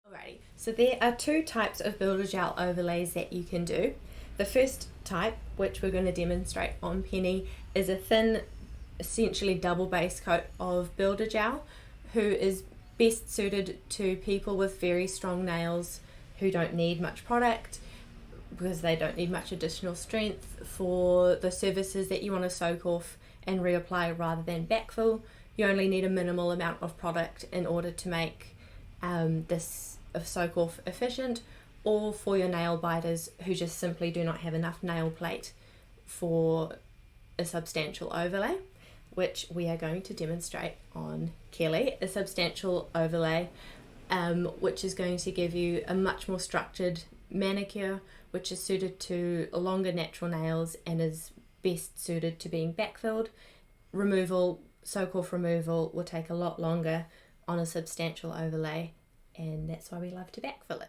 Alrighty, so there are two types of builder gel overlays that you can do. The first type, which we're going to demonstrate on Penny, is a thin, essentially double base coat of builder gel, who is best suited to people with very strong nails who don't need much product because they don't need much additional strength for the surfaces that you want to soak off and reapply rather than backfill. You only need a minimal amount of product in order to make this soak off efficient, or for your nail biters who just simply do not have enough nail plate for a substantial overlay, which we are going to demonstrate on Kelly. A substantial overlay which is going to give you a much more structured manicure, which is suited to longer natural nails and is best suited to being backfilled. Removal, soak off removal will take a lot longer on a substantial overlay, and that's why we love to backfill it.